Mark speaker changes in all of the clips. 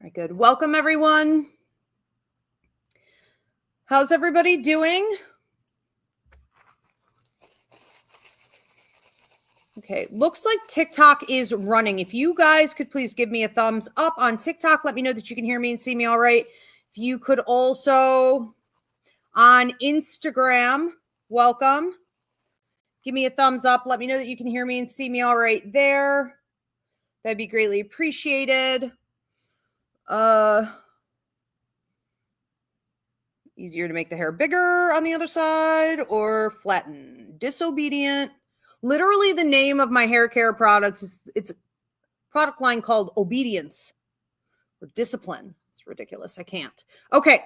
Speaker 1: right, good. Welcome, everyone. How's everybody doing? Okay, looks like TikTok is running. If you guys could please give me a thumbs up on TikTok, let me know that you can hear me and see me all right. If you could also on Instagram, welcome. Give me a thumbs up. Let me know that you can hear me and see me all right there. That'd be greatly appreciated. Easier to make the hair bigger on the other side or flatten. Disobedient. Literally the name of my hair care products it's a product line called Obedience or Discipline. It's ridiculous. I can't. Okay.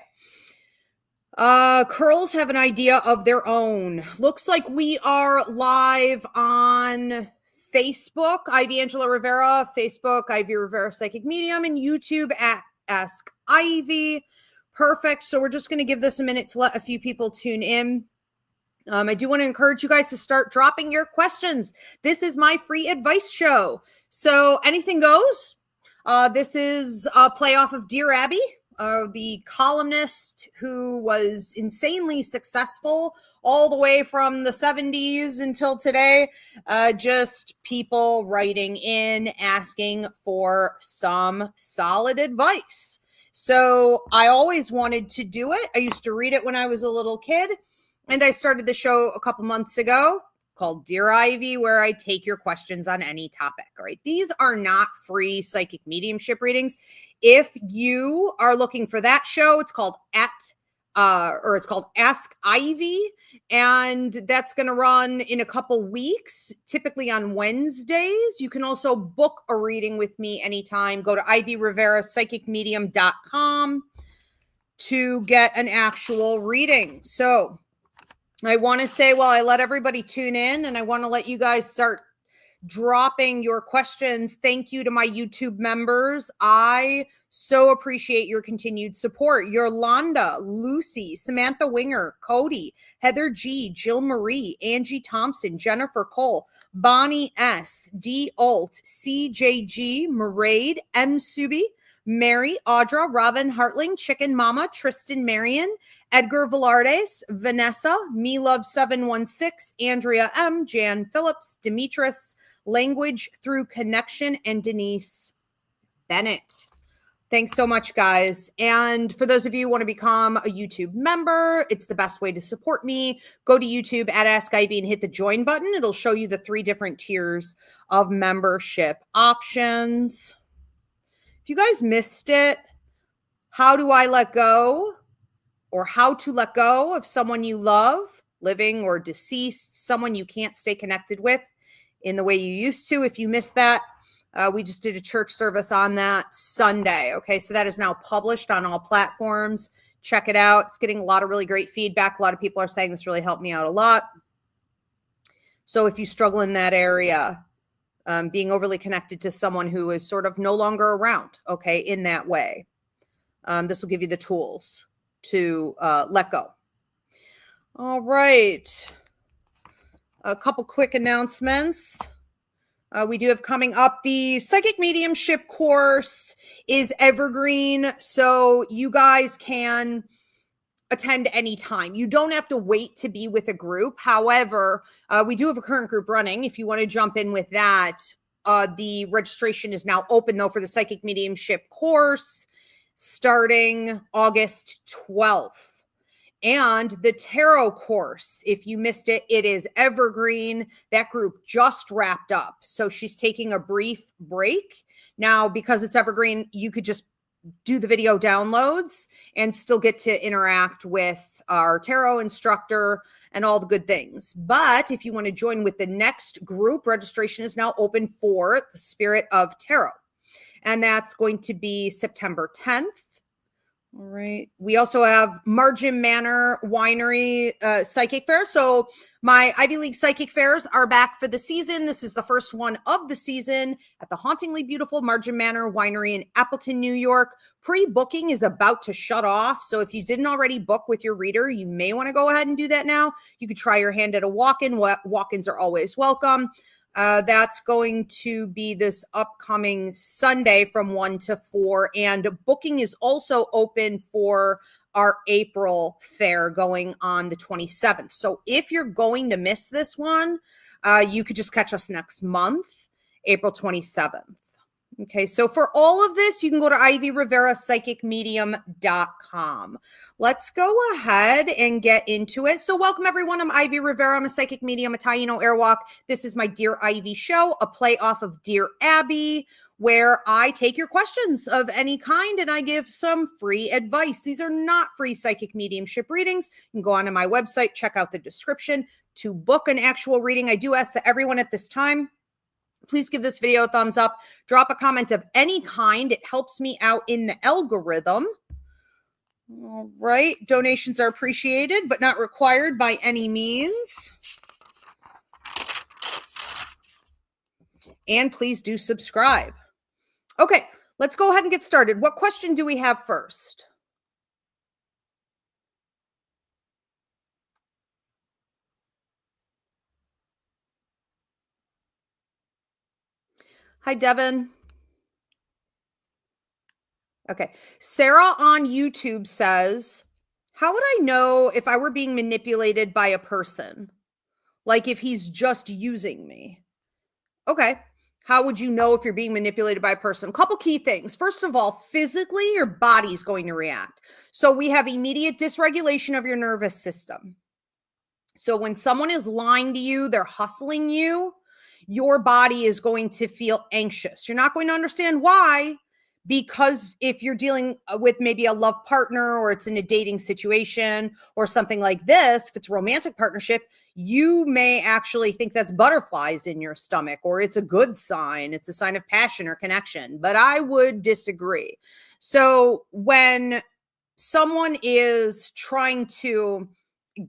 Speaker 1: Curls have an idea of their own. Looks like we are live on Facebook, Ivy Angela Rivera, Facebook, Ivy Rivera Psychic Medium, and YouTube at Ask Ivy. Perfect. So we're just going to give this a minute to let a few people tune in. I do want to encourage you guys to start dropping your questions. This is my free advice show. So anything goes. This is a play off of Dear Abby, the columnist who was insanely successful all the way from the 70s until today. Just people writing in, asking for some solid advice. So I always wanted to do it. I used to read it when I was a little kid. And I started the show a couple months ago called Dear Ivy, where I take your questions on any topic. All right. These are not free psychic mediumship readings. If you are looking for that show, it's called it's called Ask Ivy. And that's going to run in a couple weeks, typically on Wednesdays. You can also book a reading with me anytime. Go to ivyriverapsychicmedium.com to get an actual reading. So I want to say, while I let everybody tune in, and I want to let you guys start dropping your questions. Thank you to my YouTube members. I so appreciate your continued support. Yolanda, Lucy, Samantha Winger, Cody, Heather G, Jill Marie, Angie Thompson, Jennifer Cole, Bonnie S, D Alt, CJG, Maraid, M Subi, Mary, Audra, Robin Hartling, Chicken Mama, Tristan Marion, Edgar Velardes, Vanessa, Me Love 716, Andrea M, Jan Phillips, Demetris, Language Through Connection, and Denise Bennett. Thanks so much, guys. And for those of you who want to become a YouTube member, it's the best way to support me. Go to YouTube at Ask Ivy and hit the join button. It'll show you the 3 different tiers of membership options. If you guys missed it, how do I let go, or how to let go of someone you love, living or deceased, someone you can't stay connected with in the way you used to? If you missed that, we just did a church service on that Sunday. Okay, so that is now published on all platforms. Check it out. It's getting a lot of really great feedback. A lot of people are saying this really helped me out a lot. So if you struggle in that area, being overly connected to someone who is sort of no longer around, okay, in that way, this will give you the tools to let go. All right. A couple quick announcements. We do have coming up, the Psychic Mediumship course is evergreen, so you guys can attend anytime. You don't have to wait to be with a group. However, we do have a current group running. If you want to jump in with that, the registration is now open, though, for the Psychic Mediumship course starting August 12th. And the tarot course, if you missed it, it is evergreen. That group just wrapped up. So she's taking a brief break. Now, because it's evergreen, you could just do the video downloads and still get to interact with our tarot instructor and all the good things. But if you want to join with the next group, registration is now open for the Spirit of Tarot. And that's going to be September 10th. All right. We also have Margin Manor Winery Psychic Fair. So my Ivy League Psychic Fairs are back for the season. This is the first one of the season at the hauntingly beautiful Margin Manor Winery in Appleton, New York. Pre-booking is about to shut off. So if you didn't already book with your reader, you may want to go ahead and do that now. You could try your hand at a walk-in. Walk-ins are always welcome. That's going to be this upcoming Sunday from 1 to 4. And booking is also open for our April fair going on the 27th. So if you're going to miss this one, you could just catch us next month, April 27th. Okay, so for all of this, you can go to ivyreverapsychicmedium.com. Let's go ahead and get into it. So welcome everyone, I'm Ivy Rivera. I'm a psychic medium, a Taino airwalk. This is my Dear Ivy show, a play off of Dear Abby, where I take your questions of any kind and I give some free advice. These are not free psychic mediumship readings. You can go onto my website, check out the description to book an actual reading. I do ask that everyone at this time, please give this video a thumbs up, drop a comment of any kind. It helps me out in the algorithm. All right, donations are appreciated, but not required by any means. And please do subscribe. Okay, let's go ahead and get started. What question do we have first? Hi, Devin. Okay. Sarah on YouTube says, how would I know if I were being manipulated by a person? Like if he's just using me? Okay. How would you know if you're being manipulated by a person? A couple key things. First of all, physically, your body's going to react. So we have immediate dysregulation of your nervous system. So when someone is lying to you, they're hustling you, your body is going to feel anxious. You're not going to understand why, because if you're dealing with maybe a love partner or it's in a dating situation or something like this, if it's a romantic partnership, you may actually think that's butterflies in your stomach or it's a good sign. It's a sign of passion or connection, but I would disagree. So when someone is trying to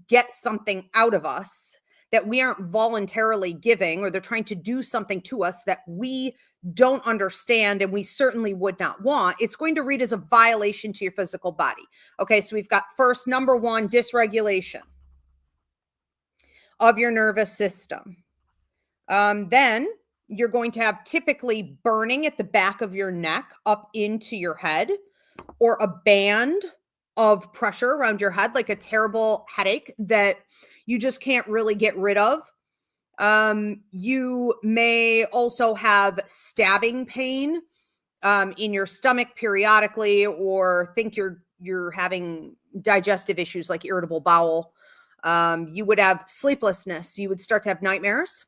Speaker 1: get something out of us that we aren't voluntarily giving, or they're trying to do something to us that we don't understand and we certainly would not want, it's going to read as a violation to your physical body. Okay, so we've got first, number one, dysregulation of your nervous system. Then you're going to have typically burning at the back of your neck up into your head, or a band of pressure around your head, like a terrible headache that you just can't really get rid of. You may also have stabbing pain in your stomach periodically, or think you're having digestive issues like irritable bowel. You would have sleeplessness. You would start to have nightmares.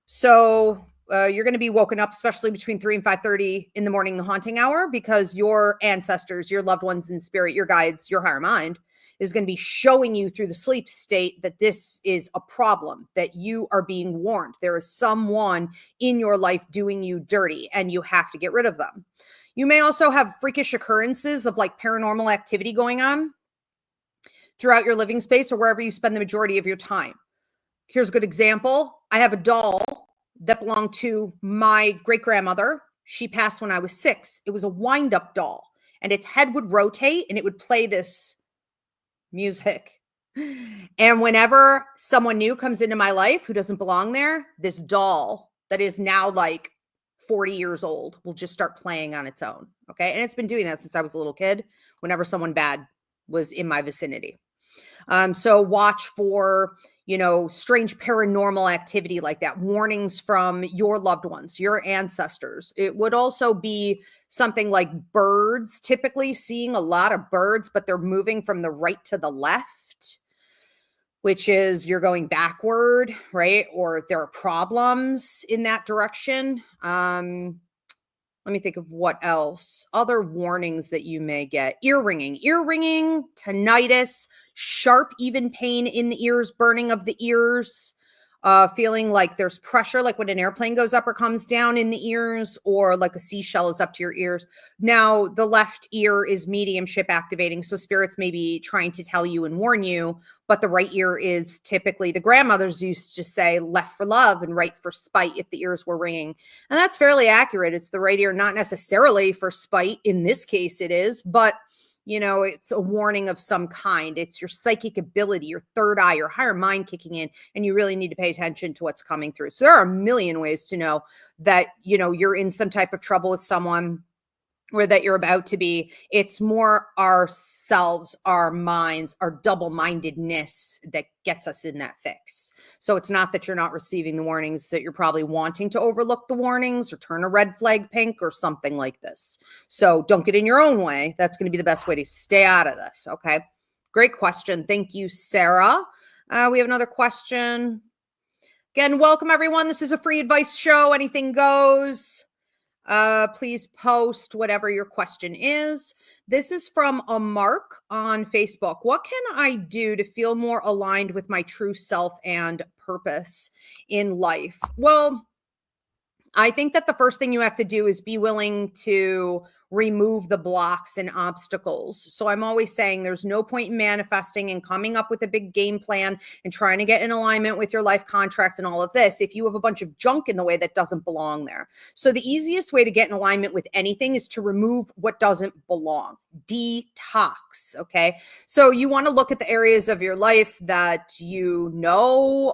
Speaker 1: So you're going to be woken up, especially between 3 and 5:30 in the morning, the haunting hour, because your ancestors, your loved ones in spirit, your guides, your higher mind is going to be showing you through the sleep state that this is a problem, that you are being warned. There is someone in your life doing you dirty and you have to get rid of them. You may also have freakish occurrences of like paranormal activity going on throughout your living space or wherever you spend the majority of your time. Here's a good example. I have a doll that belonged to my great-grandmother. She passed when I was 6. It was a wind-up doll, and its head would rotate, and it would play this music. And whenever someone new comes into my life who doesn't belong there, this doll that is now like 40 years old will just start playing on its own. Okay. And it's been doing that since I was a little kid, whenever someone bad was in my vicinity. So watch for, strange paranormal activity like that, warnings from your loved ones, your ancestors. It would also be something like birds, typically seeing a lot of birds, but they're moving from the right to the left, which is you're going backward, right? Or there are problems in that direction. Let me think of what else. Other warnings that you may get. Ear ringing, tinnitus, sharp, even pain in the ears, burning of the ears, feeling like there's pressure, like when an airplane goes up or comes down in the ears, or like a seashell is up to your ears. Now, the left ear is mediumship activating, so spirits may be trying to tell you and warn you, but the right ear is typically, the grandmothers used to say, left for love and right for spite if the ears were ringing. And that's fairly accurate. It's the right ear, not necessarily for spite. In this case, it is, but it's a warning of some kind. It's your psychic ability, your third eye, your higher mind kicking in, and you really need to pay attention to what's coming through. So there are a million ways to know that, you're in some type of trouble with someone, or that you're about to be. It's more ourselves, our minds, our double-mindedness that gets us in that fix. So it's not that you're not receiving the warnings, that you're probably wanting to overlook the warnings or turn a red flag pink or something like this. So don't get in your own way. That's going to be the best way to stay out of this. Okay. Great question. Thank you, Sarah. We have another question. Again, welcome everyone. This is a free advice show. Anything goes. Please post whatever your question is. This is from a Mark on Facebook. What can I do to feel more aligned with my true self and purpose in life? Well, I think that the first thing you have to do is be willing to remove the blocks and obstacles. So I'm always saying there's no point in manifesting and coming up with a big game plan and trying to get in alignment with your life contract and all of this if you have a bunch of junk in the way that doesn't belong there. So the easiest way to get in alignment with anything is to remove what doesn't belong. Detox. Okay. So you want to look at the areas of your life that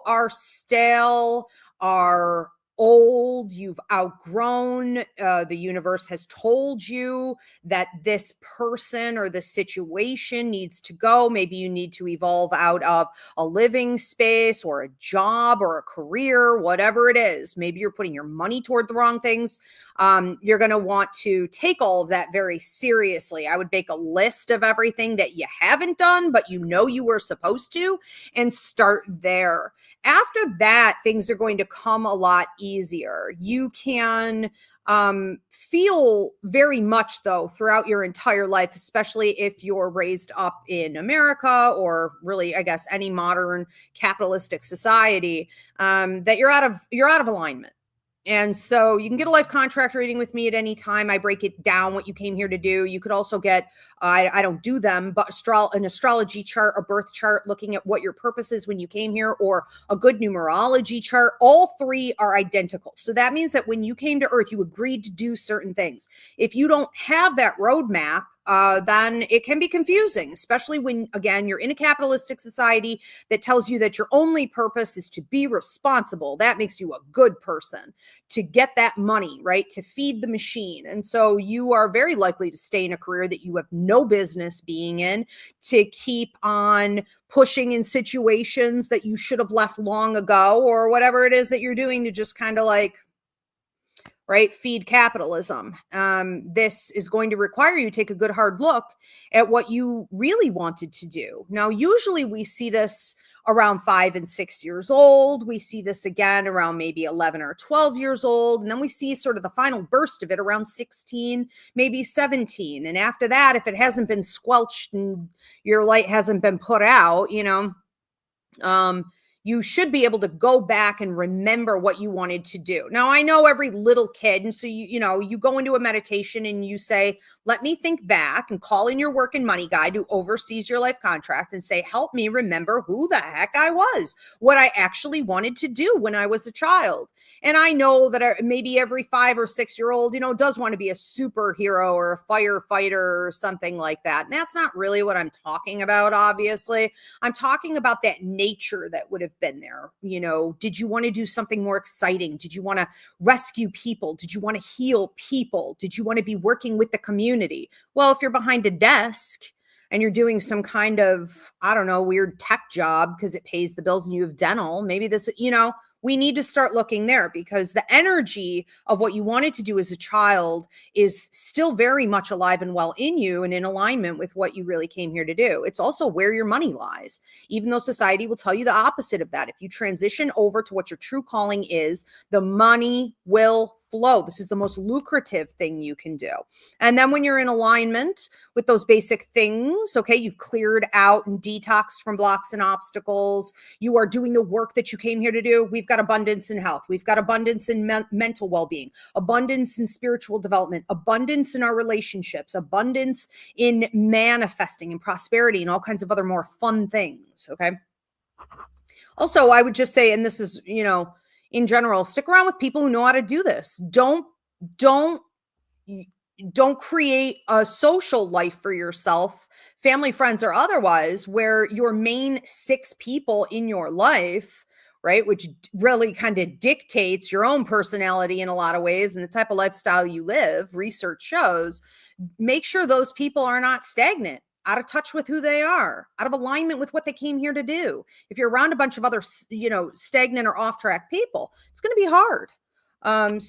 Speaker 1: are stale, are old, you've outgrown, the universe has told you that this person or this situation needs to go. Maybe you need to evolve out of a living space or a job or a career, whatever it is. Maybe you're putting your money toward the wrong things. You're going to want to take all of that very seriously. I would make a list of everything that you haven't done, but you were supposed to, and start there. After that, things are going to come a lot easier. You can feel very much, though, throughout your entire life, especially if you're raised up in America or really, I guess, any modern capitalistic society, that you're out of alignment. And so you can get a life contract reading with me at any time. I break it down what you came here to do. You could also get, I don't do them, but an astrology chart, a birth chart, looking at what your purpose is when you came here, or a good numerology chart. All three are identical. So that means that when you came to Earth, you agreed to do certain things. If you don't have that roadmap, then it can be confusing, especially when, again, you're in a capitalistic society that tells you that your only purpose is to be responsible. That makes you a good person, to get that money, right? To feed the machine. And so you are very likely to stay in a career that you have no business being in, to keep on pushing in situations that you should have left long ago, or whatever it is that you're doing to just kind of right, feed capitalism. This is going to require you to take a good hard look at what you really wanted to do. Now, usually we see this around 5 and 6 years old. We see this again around maybe 11 or 12 years old. And then we see sort of the final burst of it around 16, maybe 17. And after that, if it hasn't been squelched and your light hasn't been put out, you should be able to go back and remember what you wanted to do. Now, I know every little kid, and so you go into a meditation and you say, let me think back, and call in your work and money guide who oversees your life contract and say, help me remember who the heck I was, what I actually wanted to do when I was a child. And I know that maybe every 5 or 6 year old, does want to be a superhero or a firefighter or something like that. And that's not really what I'm talking about, obviously. I'm talking about that nature that would have been there. Did you want to do something more exciting? Did you want to rescue people? Did you want to heal people? Did you want to be working with the community? Well, if you're behind a desk and you're doing some kind of, I don't know, weird tech job because it pays the bills and you have dental, maybe this, we need to start looking there, because the energy of what you wanted to do as a child is still very much alive and well in you and in alignment with what you really came here to do. It's also where your money lies, even though society will tell you the opposite of that. If you transition over to what your true calling is, the money will flow. This is the most lucrative thing you can do. And then when you're in alignment with those basic things, okay, you've cleared out and detoxed from blocks and obstacles. You are doing the work that you came here to do. We've got abundance in health. We've got abundance in mental well-being, abundance in spiritual development, abundance in our relationships, abundance in manifesting and prosperity and all kinds of other more fun things. Okay. Also, I would just say, and this is, in general, stick around with people who know how to do this. Don't don't create a social life for yourself, family, friends, or otherwise, where your main 6 people in your life, right, which really kind of dictates your own personality in a lot of ways and the type of lifestyle you live, research shows, make sure those people are not stagnant, out of touch with who they are, out of alignment with what they came here to do. If you're around a bunch of other, stagnant or off track people, it's going to be hard. And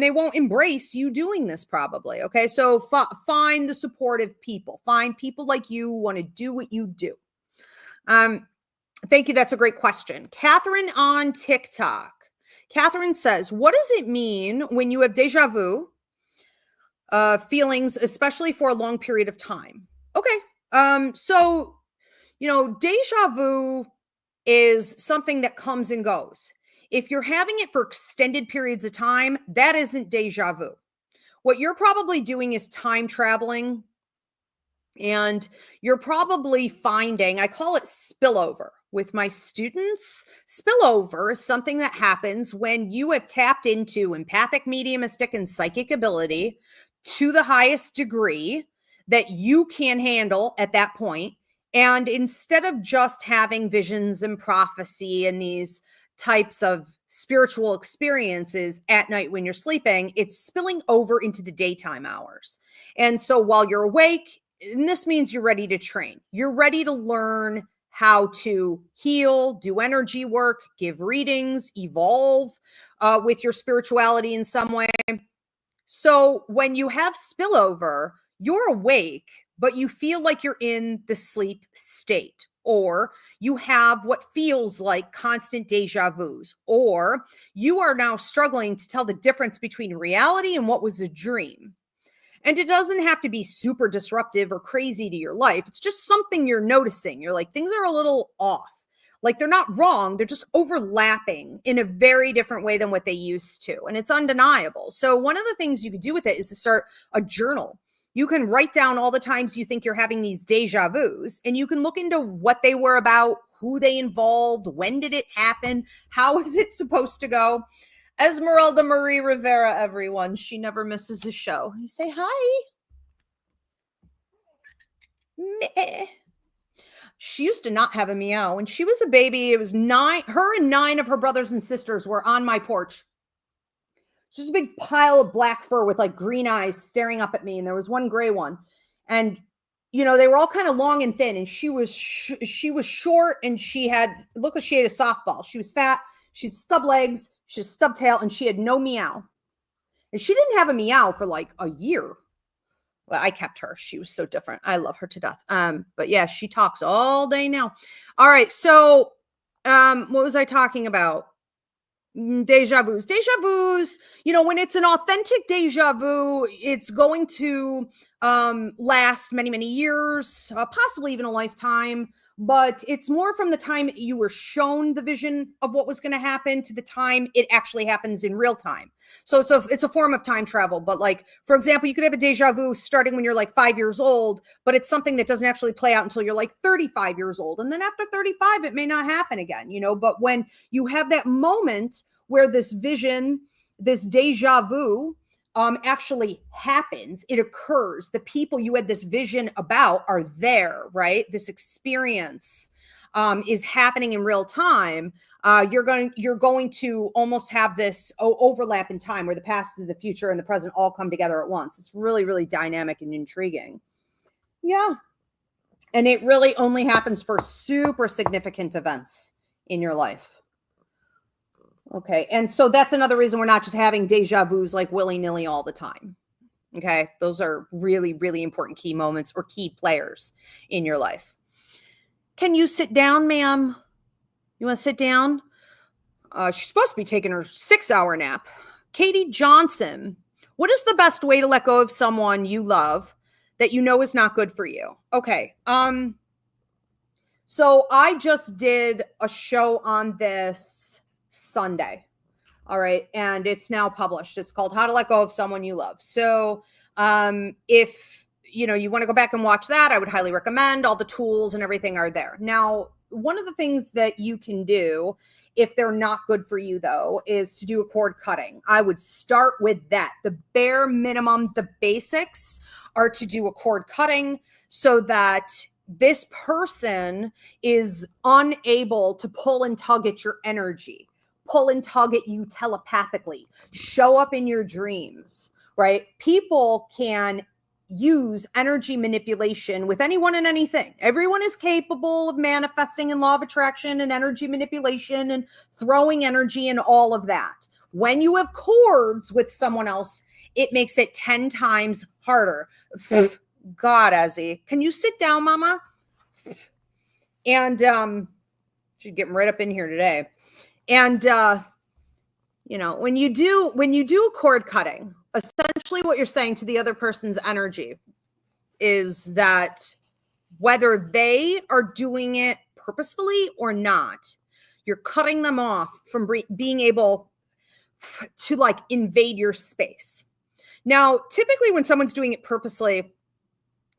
Speaker 1: they won't embrace you doing this probably. Okay. So find the supportive people, find people like you who want to do what you do. Thank you. That's a great question. Catherine on TikTok. Catherine says, what does it mean when you have deja vu feelings, especially for a long period of time? Okay. So, deja vu is something that comes and goes. If you're having it for extended periods of time, that isn't deja vu. What you're probably doing is time traveling, and you're probably finding, I call it spillover with my students. Spillover is something that happens when you have tapped into empathic, mediumistic, and psychic ability to the highest degree that you can handle at that point. And instead of just having visions and prophecy and these types of spiritual experiences at night when you're sleeping, it's spilling over into the daytime hours. And so while you're awake, and this means you're ready to train, you're ready to learn how to heal, do energy work, give readings, evolve with your spirituality in some way. So when you have spillover, you're awake, but you feel like you're in the sleep state, or you have what feels like constant deja vus, or you are now struggling to tell the difference between reality and what was a dream. And it doesn't have to be super disruptive or crazy to your life. It's just something you're noticing. You're like, things are a little off. Like, they're not wrong. They're just overlapping in a very different way than what they used to. And it's undeniable. So one of the things you could do with it is to start a journal. You can write down all the times you think you're having these deja vus, and you can look into what they were about, who they involved, when did it happen, how is it supposed to go. Esmeralda Marie Rivera, everyone. She never misses a show. You say hi. Meh. She used to not have a meow. When she was a baby, it was 9. Her and 9 of her brothers and sisters were on my porch. Just a big pile of black fur with like green eyes staring up at me. And there was one gray one. And, they were all kind of long and thin. And she was short, and it looked like she had a softball. She was fat. She had stub legs. She had a stub tail, and she had no meow. And she didn't have a meow for like a year. Well, I kept her. She was so different. I love her to death. But yeah, she talks all day now. All right. So, what was I talking about? Deja vus. When it's an authentic deja vu, it's going to last many, many years, possibly even a lifetime. But it's more from the time you were shown the vision of what was going to happen to the time it actually happens in real time. So it's a form of time travel. But like, for example, you could have a deja vu starting when you're like 5 years old, but it's something that doesn't actually play out until you're like 35 years old. And then after 35, it may not happen again, but when you have that moment where this vision, this deja vu, actually happens, it occurs, the people you had this vision about are there, right? This experience is happening in real time. You're going to almost have this overlap in time where the past and the future and the present all come together at once. It's really, really dynamic and intriguing. Yeah. And it really only happens for super significant events in your life. Okay. And so that's another reason we're not just having deja vus like willy-nilly all the time. Okay. Those are really, really important key moments or key players in your life. Can you sit down, ma'am? You want to sit down? She's supposed to be taking her 6-hour nap. Katie Johnson, what is the best way to let go of someone you love that you know is not good for you? Okay. So I just did a show on this Sunday. All right. And it's now published. It's called How to Let Go of Someone You Love. So if you want to go back and watch that, I would highly recommend. All the tools and everything are there. Now, one of the things that you can do if they're not good for you, though, is to do a cord cutting. I would start with that. The bare minimum, the basics are to do a cord cutting so that this person is unable to pull and tug at your energy, pull and tug at you telepathically, show up in your dreams, right? People can use energy manipulation with anyone and anything. Everyone is capable of manifesting in law of attraction and energy manipulation and throwing energy and all of that. When you have cords with someone else, it makes it 10 times harder. God, Ezzy, can you sit down, mama? And she's getting right up in here today. And when you do a cord cutting, essentially what you're saying to the other person's energy is that whether they are doing it purposefully or not, you're cutting them off from being able to like invade your space. Now, typically when someone's doing it purposely,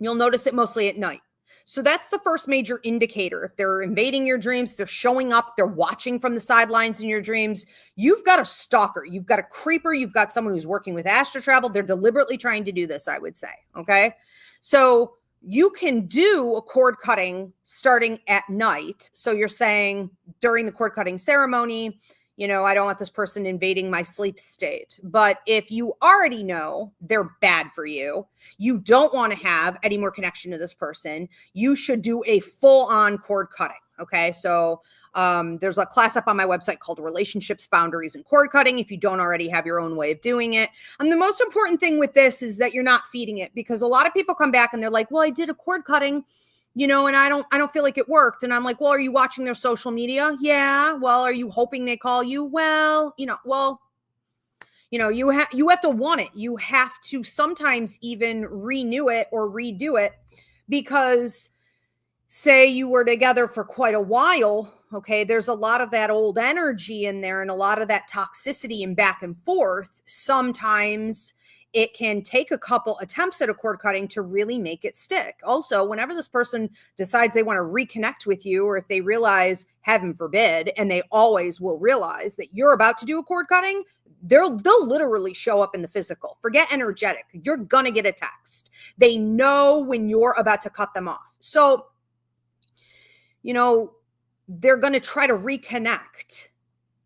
Speaker 1: you'll notice it mostly at night. So that's the first major indicator. If they're invading your dreams, they're showing up, they're watching from the sidelines in your dreams, you've got a stalker, you've got a creeper, you've got someone who's working with astral travel. They're deliberately trying to do this, I would say. Okay. So you can do a cord cutting starting at night. So you're saying during the cord cutting ceremony, I don't want this person invading my sleep state. But if you already know they're bad for you, you don't want to have any more connection to this person, you should do a full-on cord cutting. Okay. So there's a class up on my website called Relationships, Boundaries, and Cord Cutting if you don't already have your own way of doing it. And the most important thing with this is that you're not feeding it, because a lot of people come back and they're like, well, I did a cord cutting, and I don't feel like it worked. And I'm like, well, are you watching their social media? Yeah. Well, are you hoping they call you? Well, you have to want it. You have to sometimes even renew it or redo it, because say you were together for quite a while. Okay. There's a lot of that old energy in there and a lot of that toxicity and back and forth. Sometimes it can take a couple attempts at a cord cutting to really make it stick. Also, whenever this person decides they want to reconnect with you, or if they realize, heaven forbid, and they always will realize that you're about to do a cord cutting, they'll literally show up in the physical. Forget energetic. You're going to get a text. They know when you're about to cut them off. So, they're going to try to reconnect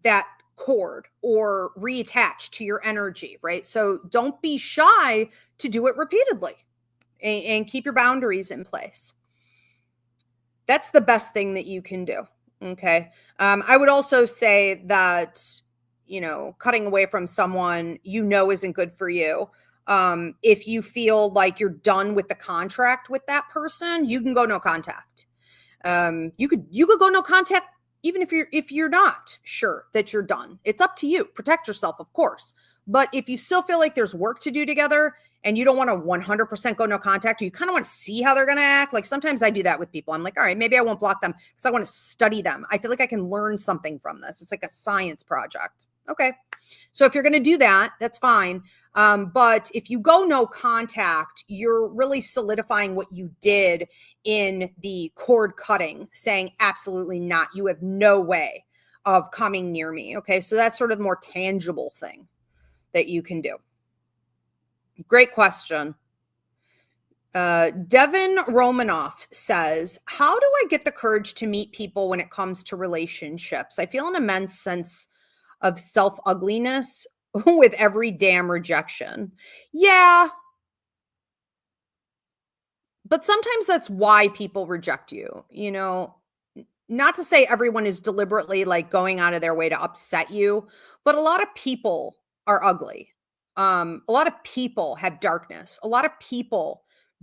Speaker 1: that cord or reattach to your energy, right? So don't be shy to do it repeatedly and keep your boundaries in place. That's the best thing that you can do. Okay. I would also say that, cutting away from someone isn't good for you. If you feel like you're done with the contract with that person, you can go no contact. You could go no contact even if you're not sure that you're done. It's up to you. Protect yourself, of course. But if you still feel like there's work to do together and you don't want to 100% go no contact, or you kind of want to see how they're going to act. Like sometimes I do that with people. I'm like, all right, maybe I won't block them because I want to study them. I feel like I can learn something from this. It's like a science project. Okay. So if you're going to do that, that's fine. But if you go no contact, you're really solidifying what you did in the cord cutting, saying absolutely not. You have no way of coming near me. Okay. So that's sort of the more tangible thing that you can do. Great question. Devin Romanoff says, how do I get the courage to meet people when it comes to relationships? I feel an immense sense of self-ugliness with every damn rejection. Yeah. But sometimes that's why people reject you, not to say everyone is deliberately like going out of their way to upset you, but a lot of people are ugly. A lot of people have darkness. A lot of people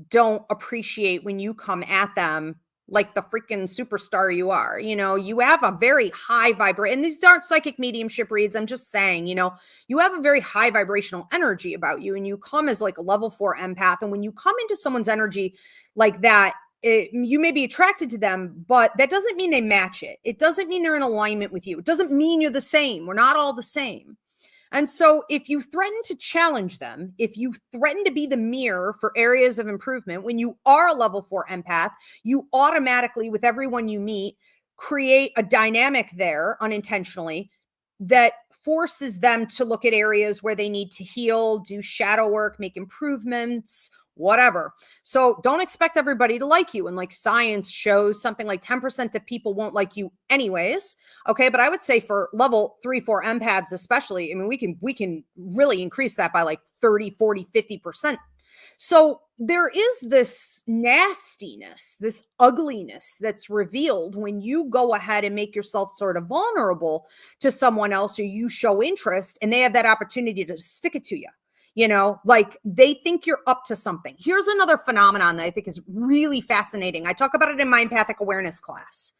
Speaker 1: don't appreciate when you come at them like the freaking superstar you are. You have a very high vibration, and these aren't psychic mediumship reads. I'm just saying, you have a very high vibrational energy about you, and you come as like a level 4 empath. And when you come into someone's energy like that, you may be attracted to them, but that doesn't mean they match it. It doesn't mean they're in alignment with you. It doesn't mean you're the same. We're not all the same. And so if you threaten to challenge them, if you threaten to be the mirror for areas of improvement, when you are a level 4 empath, you automatically, with everyone you meet, create a dynamic there unintentionally that forces them to look at areas where they need to heal, do shadow work, make improvements, whatever. So don't expect everybody to like you. And like science shows something like 10% of people won't like you anyways. Okay. But I would say for level 3-4 empaths, especially, I mean, we can really increase that by like 30, 40, 50%. So there is this nastiness, this ugliness that's revealed when you go ahead and make yourself sort of vulnerable to someone else, or you show interest and they have that opportunity to stick it to you. You know, like they think you're up to something. Here's another phenomenon that I think is really fascinating. I talk about it in my empathic awareness class.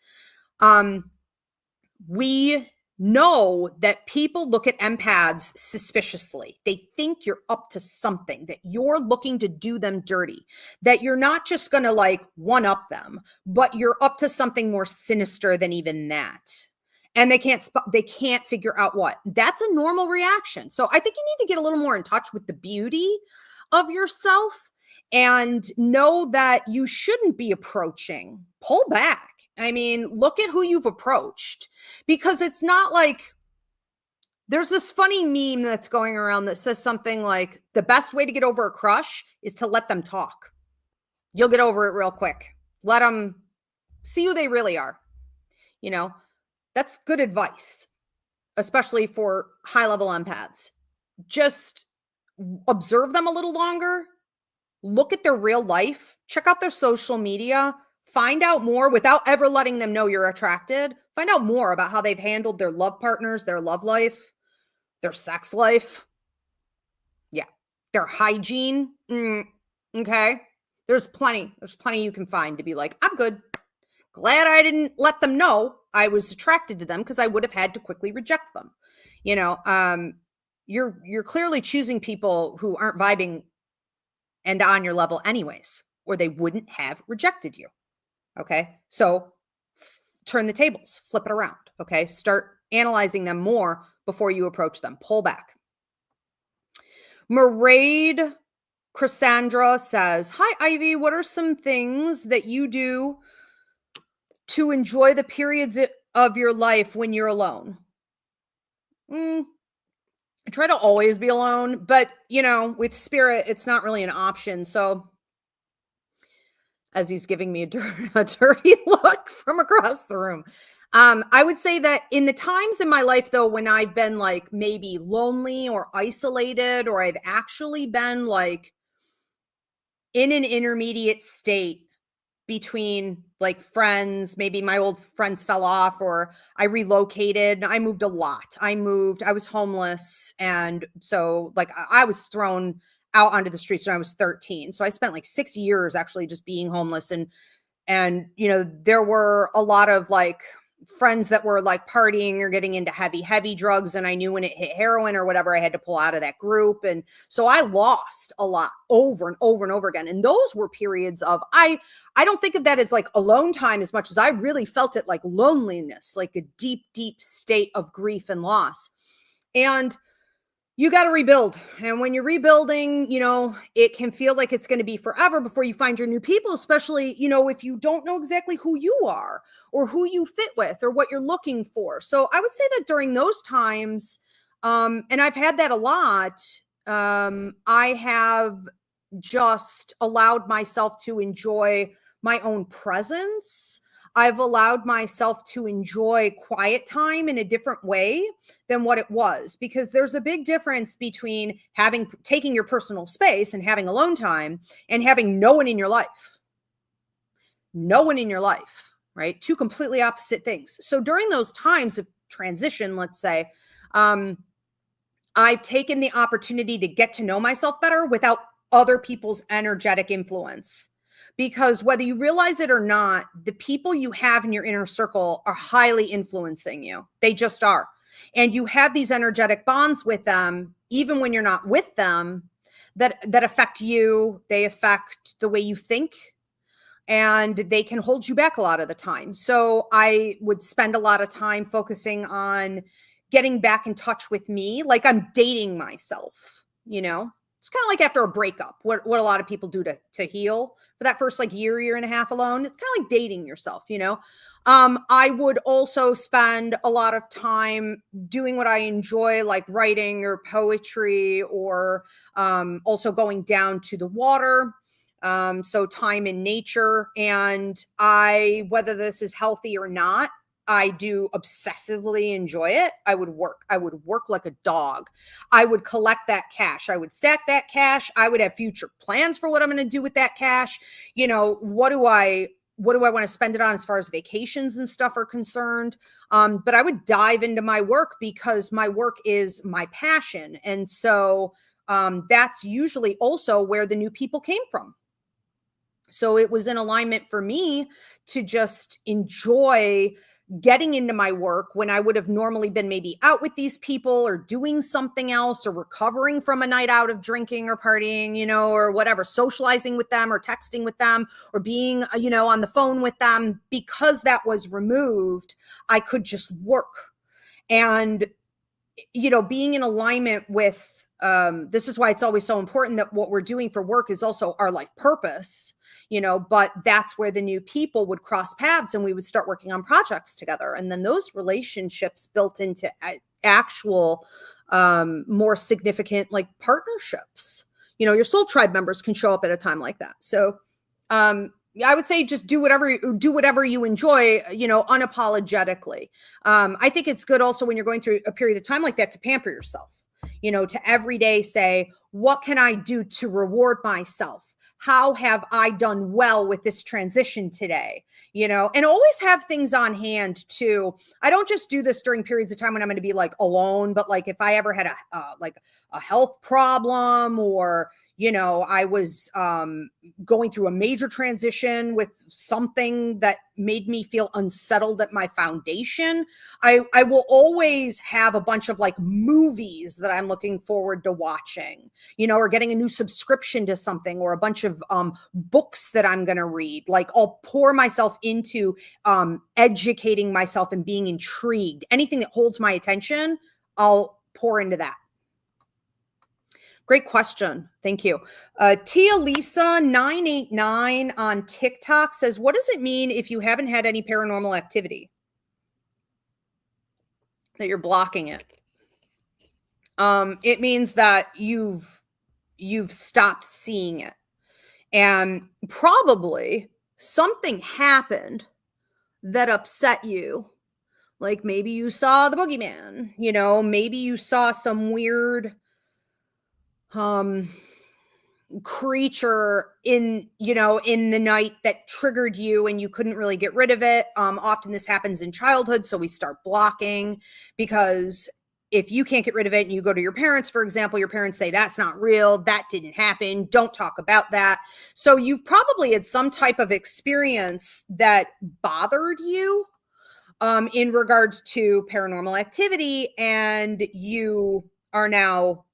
Speaker 1: We know that people look at empaths suspiciously. They think you're up to something, that you're looking to do them dirty, that you're not just going to like one up them, but you're up to something more sinister than even that. And they can't figure out what. That's a normal reaction. So I think you need to get a little more in touch with the beauty of yourself and know that you shouldn't be approaching. Pull back. I mean, look at who you've approached, because it's not like there's this funny meme that's going around that says something like the best way to get over a crush is to let them talk. You'll get over it real quick. Let them see who they really are. You know, that's good advice, especially for high-level empaths. Just observe them a little longer. Look at their real life. Check out their social media. Find out more without ever letting them know you're attracted. Find out more about how they've handled their love partners, their love life, their sex life. Yeah. Their hygiene. Okay. There's plenty you can find to be like, I'm good. Glad I didn't let them know I was attracted to them, because I would have had to quickly reject them. You know, you're clearly choosing people who aren't vibing and on your level anyways, or they wouldn't have rejected you. Okay. So turn the tables, flip it around. Okay. Start analyzing them more before you approach them. Pull back. Maraid Cassandra says, hi, Ivy. What are some things that you do to enjoy the periods of your life when you're alone? I try to always be alone, but you know, with spirit, it's not really an option. So as he's giving me a dirty look from across the room. I would say that in the times in my life, though, when I've been like maybe lonely or isolated, or I've actually been like in an intermediate state between like friends, maybe my old friends fell off, or I relocated. I moved a lot. I was homeless. And so like I was thrown out onto the streets when I was 13. So I spent like 6 years actually just being homeless. And, you know, there were a lot of like friends that were like partying or getting into heavy drugs. And I knew when it hit heroin or whatever, I had to pull out of that group. And so I lost a lot over and over and over again. And those were periods of, I don't think of that as like alone time as much as I really felt it like loneliness, like a deep, deep state of grief and loss. And you got to rebuild. And when you're rebuilding, you know, it can feel like it's going to be forever before you find your new people, especially, you know, if you don't know exactly who you are or who you fit with or what you're looking for. So I would say that during those times, and I've had that a lot, I have just allowed myself to enjoy my own presence. I've allowed myself to enjoy quiet time in a different way than what it was, because there's a big difference between taking your personal space and having alone time and having no one in your life. No one in your life, right? Two completely opposite things. So during those times of transition, let's say, I've taken the opportunity to get to know myself better without other people's energetic influence. Because whether you realize it or not, the people you have in your inner circle are highly influencing you. They just are. And you have these energetic bonds with them, even when you're not with them, that affect you. They affect the way you think, and they can hold you back a lot of the time. So I would spend a lot of time focusing on getting back in touch with me, like I'm dating myself, you know? It's kind of like after a breakup, what a lot of people do to heal for that first like year and a half alone. It's kind of like dating yourself, you know? I would also spend a lot of time doing what I enjoy, like writing or poetry, or also going down to the water. So time in nature. And whether this is healthy or not, I do obsessively enjoy it. I would work like a dog. I would collect that cash. I would stack that cash. I would have future plans for what I'm going to do with that cash. You know, what do I want to spend it on as far as vacations and stuff are concerned? But I would dive into my work because my work is my passion. And so that's usually also where the new people came from. So it was in alignment for me to just enjoy getting into my work when I would have normally been maybe out with these people or doing something else or recovering from a night out of drinking or partying, you know, or whatever, socializing with them or texting with them or being, you know, on the phone with them. Because that was removed, I could just work. And, you know, being in alignment with, this is why it's always so important that what we're doing for work is also our life purpose. You know, but that's where the new people would cross paths and we would start working on projects together. And then those relationships built into actual, more significant like partnerships. You know, your soul tribe members can show up at a time like that. So, I would say just do whatever you enjoy, you know, unapologetically. I think it's good also when you're going through a period of time like that to pamper yourself, you know, to every day say, what can I do to reward myself? How have I done well with this transition today? You know, and always have things on hand too. I don't just do this during periods of time when I'm going to be like alone, but like if I ever had a health problem, or, you know, I was going through a major transition with something that made me feel unsettled at my foundation, I will always have a bunch of like movies that I'm looking forward to watching, you know, or getting a new subscription to something, or a bunch of books that I'm going to read. Like I'll pour myself into educating myself and being intrigued. Anything that holds my attention, I'll pour into that. Great question. Thank you. Tia Lisa 989 on TikTok says, what does it mean if you haven't had any paranormal activity? That you're blocking it. It means that you've stopped seeing it. And probably something happened that upset you. Like maybe you saw the boogeyman, you know, maybe you saw some weird creature in the night that triggered you and you couldn't really get rid of it. Often this happens in childhood, so we start blocking, because if you can't get rid of it and you go to your parents, for example, your parents say that's not real, that didn't happen, don't talk about that. So you've probably had some type of experience that bothered you in regards to paranormal activity, and you are now,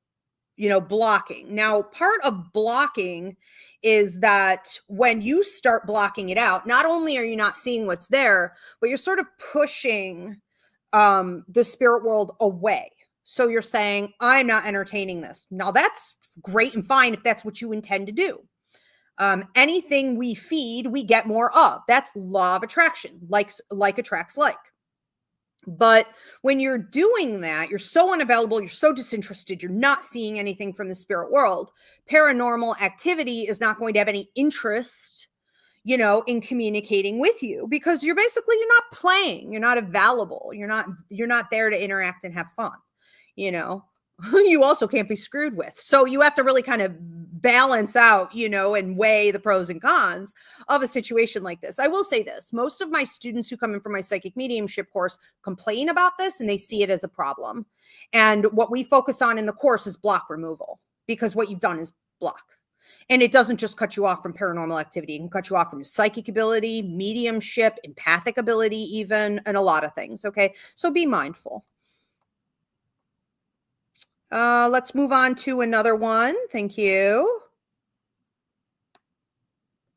Speaker 1: you know, blocking. Now, part of blocking is that when you start blocking it out, not only are you not seeing what's there, but you're sort of pushing the spirit world away. So you're saying, I'm not entertaining this. Now, that's great and fine if that's what you intend to do. Anything we feed, we get more of. That's law of attraction. Like attracts like. But when you're doing that, you're so unavailable, you're so disinterested, you're not seeing anything from the spirit world. Paranormal activity is not going to have any interest, you know, in communicating with you, because you're not playing, you're not available, you're not there to interact and have fun, you know. You also can't be screwed with. So you have to really kind of balance out, you know, and weigh the pros and cons of a situation like this. I will say this. Most of my students who come in for my psychic mediumship course complain about this and they see it as a problem. And what we focus on in the course is block removal, because what you've done is block. And it doesn't just cut you off from paranormal activity. It can cut you off from psychic ability, mediumship, empathic ability even, and a lot of things. Okay. So be mindful. Let's move on to another one. Thank you.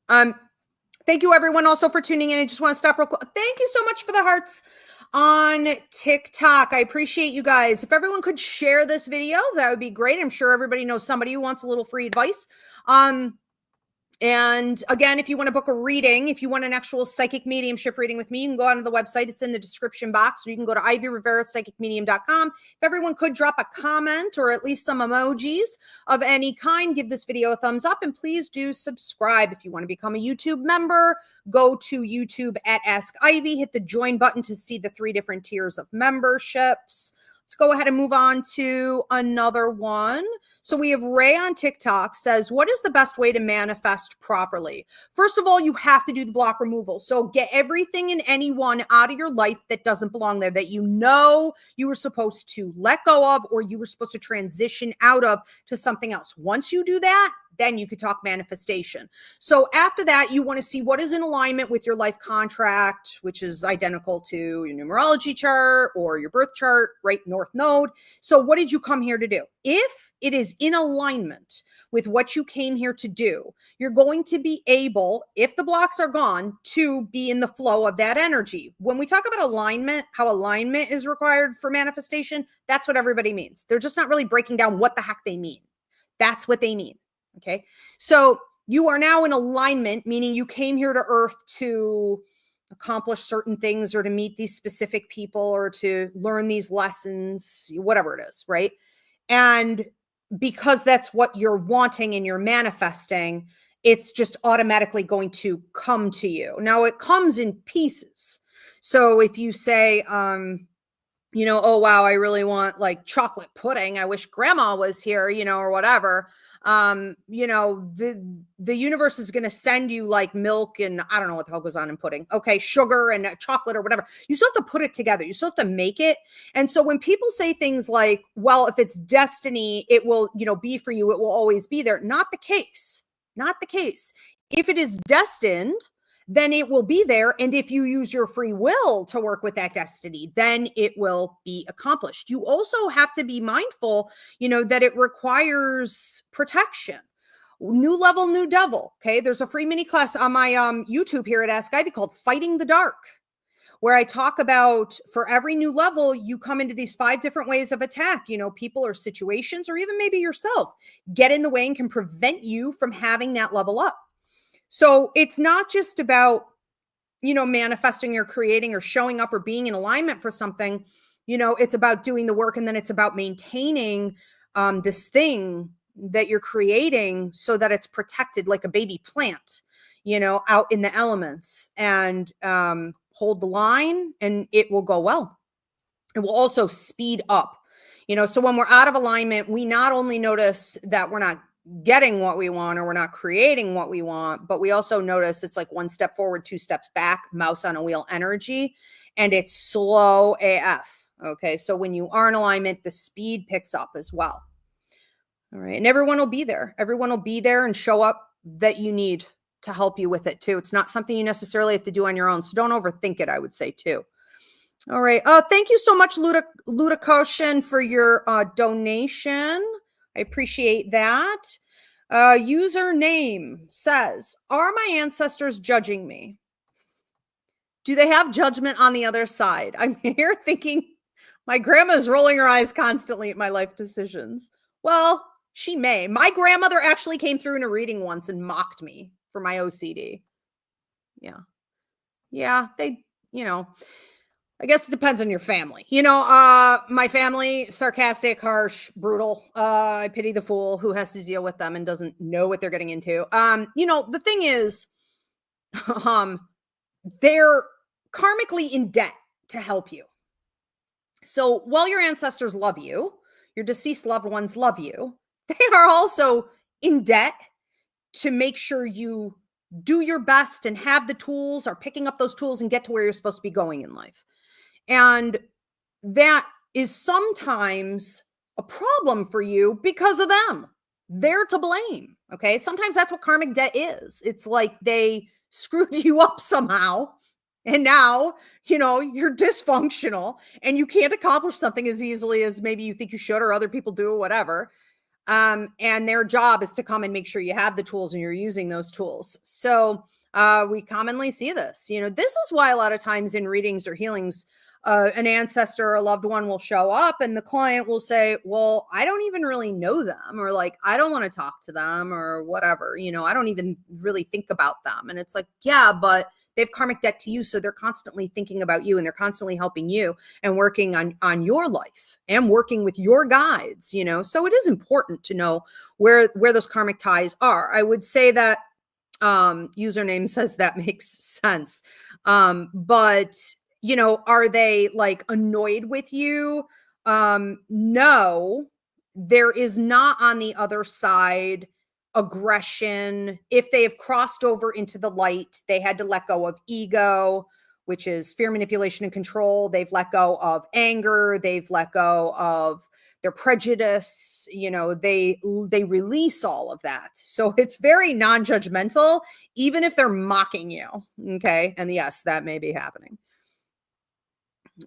Speaker 1: Thank you everyone also for tuning in. I just want to stop real quick. Thank you so much for the hearts. on TikTok. I appreciate you guys. If everyone could share this video, that would be great. I'm sure everybody knows somebody who wants a little free advice. And again, if you want to book a reading, if you want an actual psychic mediumship reading with me, you can go onto the website. It's in the description box. Or you can go to ivyriverapsychicmedium.com. If everyone could drop a comment or at least some emojis of any kind, give this video a thumbs up, and please do subscribe. If you want to become a YouTube member, go to YouTube at Ask Ivy, hit the join button to see the 3 different tiers of memberships. Let's go ahead and move on to another one. So we have Ray on TikTok says, what is the best way to manifest properly? First of all, you have to do the block removal. So get everything and anyone out of your life that doesn't belong there, that you know you were supposed to let go of, or you were supposed to transition out of to something else. Once you do that, then you could talk manifestation. So after that, you want to see what is in alignment with your life contract, which is identical to your numerology chart or your birth chart, right? North node. So what did you come here to do? If it is in alignment with what you came here to do, you're going to be able, if the blocks are gone, to be in the flow of that energy. When we talk about alignment, how alignment is required for manifestation, that's what everybody means. They're just not really breaking down what the heck they mean. That's what they mean. Okay. So you are now in alignment, meaning you came here to Earth to accomplish certain things or to meet these specific people or to learn these lessons, whatever it is. Right. And because that's what you're wanting and you're manifesting, it's just automatically going to come to you. Now it comes in pieces. So if you say, oh, wow, I really want like chocolate pudding. I wish grandma was here, or whatever. The universe is going to send you like milk and I don't know what the hell goes on in pudding. Okay. Sugar and chocolate or whatever. You still have to put it together. You still have to make it. And so when people say things like, well, if it's destiny, it will, be for you. It will always be there. Not the case. Not the case. If it is destined, then it will be there. And if you use your free will to work with that destiny, then it will be accomplished. You also have to be mindful, that it requires protection. New level, new devil. Okay. There's a free mini class on my YouTube here at Ask Ivy called Fighting the Dark, where I talk about for every new level, you come into these 5 different ways of attack, people or situations, or even maybe yourself get in the way and can prevent you from having that level up. So it's not just about, manifesting or creating or showing up or being in alignment for something, it's about doing the work. And then it's about maintaining this thing that you're creating so that it's protected like a baby plant, out in the elements, and hold the line and it will go well. It will also speed up, so when we're out of alignment, we not only notice that we're not getting what we want or we're not creating what we want, but we also notice it's like 1 step forward, 2 steps back, mouse on a wheel energy, and it's slow AF. Okay. So when you are in alignment, the speed picks up as well. All right. And everyone will be there. Everyone will be there and show up that you need to help you with it too. It's not something you necessarily have to do on your own. So don't overthink it, I would say too. All right. Thank you so much, Ludicoshin, for your donation. I appreciate that. Username says, are my ancestors judging me? Do they have judgment on the other side? I'm here thinking my grandma's rolling her eyes constantly at my life decisions. Well, she may. My grandmother actually came through in a reading once and mocked me for my OCD. Yeah. Yeah. I guess it depends on your family. My family, sarcastic, harsh, brutal. I pity the fool who has to deal with them and doesn't know what they're getting into. The thing is, they're karmically in debt to help you. So while your ancestors love you, your deceased loved ones love you, they are also in debt to make sure you do your best and have the tools, or picking up those tools and get to where you're supposed to be going in life. And that is sometimes a problem for you because of them. They're to blame. Okay. Sometimes that's what karmic debt is. It's like they screwed you up somehow. And now, you're dysfunctional and you can't accomplish something as easily as maybe you think you should, or other people do, or whatever. And their job is to come and make sure you have the tools and you're using those tools. So we commonly see this. This is why a lot of times in readings or healings, an ancestor or a loved one will show up and the client will say, well, I don't even really know them, or like, I don't want to talk to them or whatever, I don't even really think about them. And it's like, yeah, but they have karmic debt to you. So they're constantly thinking about you and they're constantly helping you and working on your life and working with your guides, so it is important to know where those karmic ties are. I would say that username says that makes sense. But are they like annoyed with you? No, there is not on the other side aggression. If they have crossed over into the light, they had to let go of ego, which is fear, manipulation, and control. They've let go of anger. They've let go of their prejudice. They release all of that. So it's very non-judgmental, even if they're mocking you. Okay. And yes, that may be happening.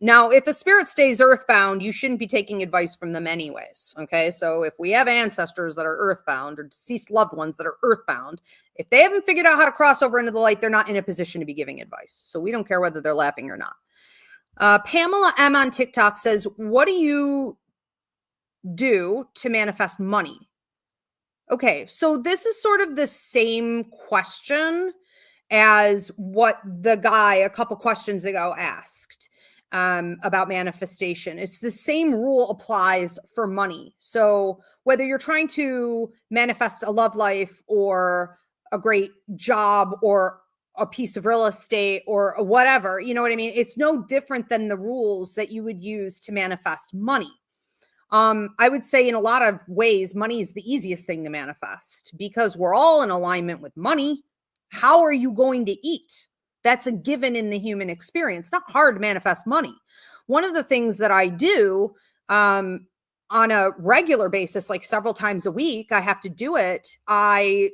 Speaker 1: Now, if a spirit stays earthbound, you shouldn't be taking advice from them anyways. Okay. So if we have ancestors that are earthbound or deceased loved ones that are earthbound, if they haven't figured out how to cross over into the light, they're not in a position to be giving advice. So we don't care whether they're laughing or not. Pamela M on TikTok says, what do you do to manifest money? Okay. So this is sort of the same question as what the guy a couple questions ago asked. About manifestation. It's the same rule applies for money. So whether you're trying to manifest a love life or a great job or a piece of real estate or whatever, you know what I mean? It's no different than the rules that you would use to manifest money. I would say in a lot of ways, money is the easiest thing to manifest because we're all in alignment with money. How are you going to eat? That's a given in the human experience. Not hard to manifest money. One of the things that I do on a regular basis, like several times a week, I have to do it. I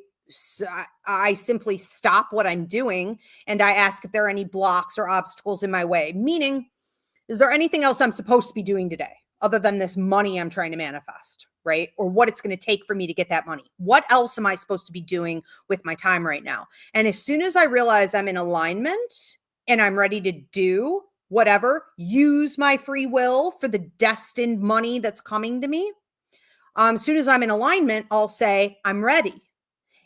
Speaker 1: simply stop what I'm doing and I ask if there are any blocks or obstacles in my way. Meaning, is there anything else I'm supposed to be doing today other than this money I'm trying to manifest, right? Or what it's going to take for me to get that money. What else am I supposed to be doing with my time right now? And as soon as I realize I'm in alignment and I'm ready to do whatever, use my free will for the destined money that's coming to me. As soon as I'm in alignment, I'll say, I'm ready.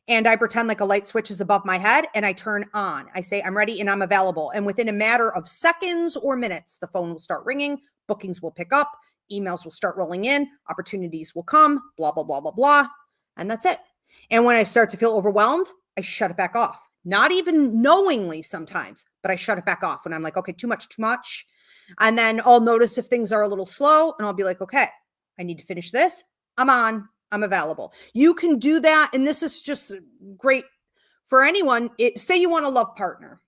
Speaker 1: And I pretend like a light switch is above my head and I turn on. I say, I'm ready and I'm available. And within a matter of seconds or minutes, the phone will start ringing, bookings will pick up, emails will start rolling in, opportunities will come, blah, blah, blah, blah, blah. And that's it. And when I start to feel overwhelmed, I shut it back off. Not even knowingly sometimes, but I shut it back off when I'm like, okay, too much. And then I'll notice if things are a little slow and I'll be like, okay, I need to finish this. I'm on. I'm available. You can do that. And this is just great for anyone. Say you want a love partner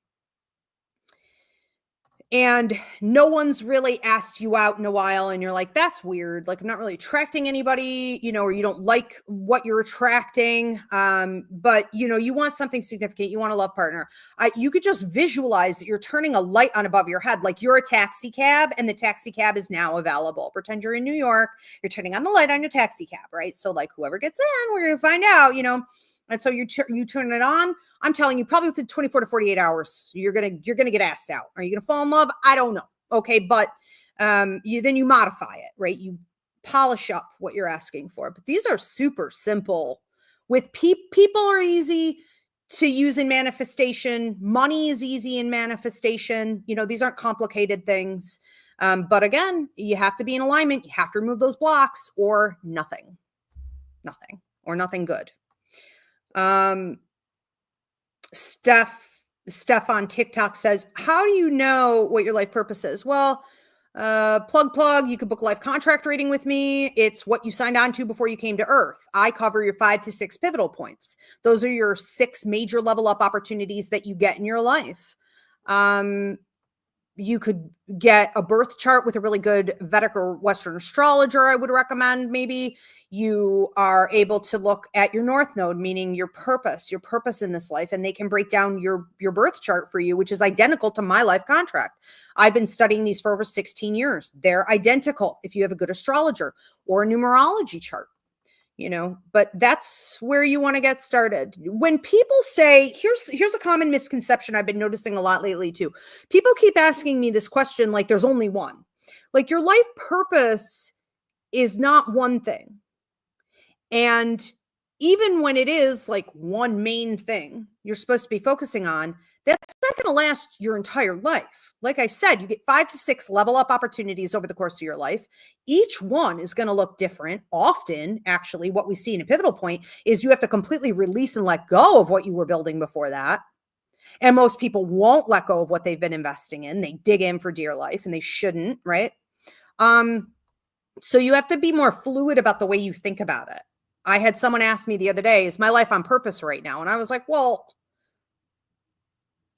Speaker 1: and no one's really asked you out in a while and you're like, that's weird. Like, I'm not really attracting anybody, or you don't like what you're attracting. But you want something significant. You want a love partner. You could just visualize that you're turning a light on above your head. Like you're a taxi cab and the taxi cab is now available. Pretend you're in New York. You're turning on the light on your taxi cab, right? So like whoever gets in, we're going to find out, And so you turn it on. I'm telling you, probably within 24 to 48 hours, you're gonna get asked out. Are you gonna fall in love? I don't know. Okay, but you modify it, right? You polish up what you're asking for. But these are super simple. With people are easy to use in manifestation. Money is easy in manifestation. These aren't complicated things. But again, you have to be in alignment. You have to remove those blocks, or nothing good. Steph on TikTok says, how do you know what your life purpose is? Well, plug, you could book a life contract reading with me. It's what you signed on to before you came to Earth. I cover your 5 to 6 pivotal points. Those are your 6 major level up opportunities that you get in your life. You could get a birth chart with a really good Vedic or Western astrologer. I would recommend. Maybe you are able to look at your North Node, meaning your purpose in this life, and they can break down your birth chart for you, which is identical to my life contract. I've been studying these for over 16 years. They're identical if you have a good astrologer or a numerology chart. but that's where you want to get started. When people say, here's a common misconception I've been noticing a lot lately too. People keep asking me this question, like there's only one. Like your life purpose is not one thing. And even when it is like one main thing you're supposed to be focusing on, that's not going to last your entire life. Like I said, you get 5 to 6 level up opportunities over the course of your life. Each one is going to look different. Often, actually, what we see in a pivotal point is you have to completely release and let go of what you were building before that. And most people won't let go of what they've been investing in. They dig in for dear life, and they shouldn't, right? So you have to be more fluid about the way you think about it. I had someone ask me the other day, is my life on purpose right now? And I was like, well,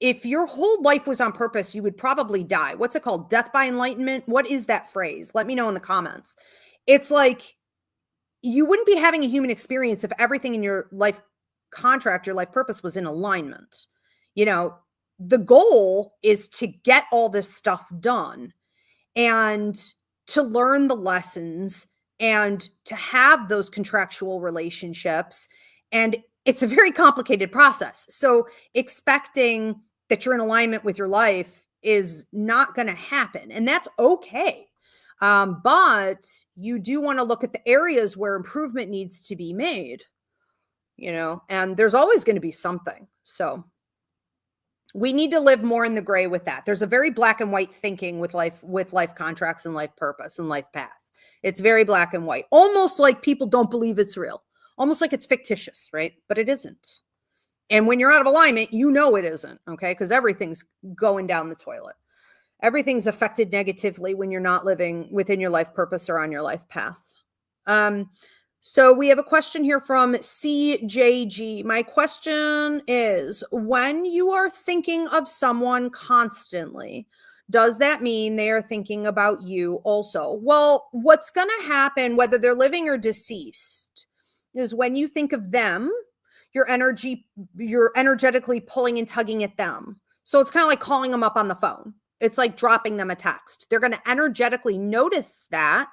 Speaker 1: if your whole life was on purpose, you would probably die. What's it called? Death by enlightenment? What is that phrase? Let me know in the comments. It's like you wouldn't be having a human experience if everything in your life contract, your life purpose was in alignment. The goal is to get all this stuff done and to learn the lessons and to have those contractual relationships. And it's a very complicated process. So expecting that you're in alignment with your life is not going to happen. And that's okay. But you do want to look at the areas where improvement needs to be made, and there's always going to be something. So we need to live more in the gray with that. There's a very black and white thinking with life contracts and life purpose and life path. It's very black and white, almost like people don't believe it's real, almost like it's fictitious, right? But it isn't. And when you're out of alignment, it isn't, okay? Because everything's going down the toilet. Everything's affected negatively when you're not living within your life purpose or on your life path. So we have a question here from CJG. My question is, when you are thinking of someone constantly, does that mean they are thinking about you also? Well, what's going to happen, whether they're living or deceased, is when you think of them, you're energetically pulling and tugging at them. So it's kind of like calling them up on the phone. It's like dropping them a text. They're going to energetically notice that,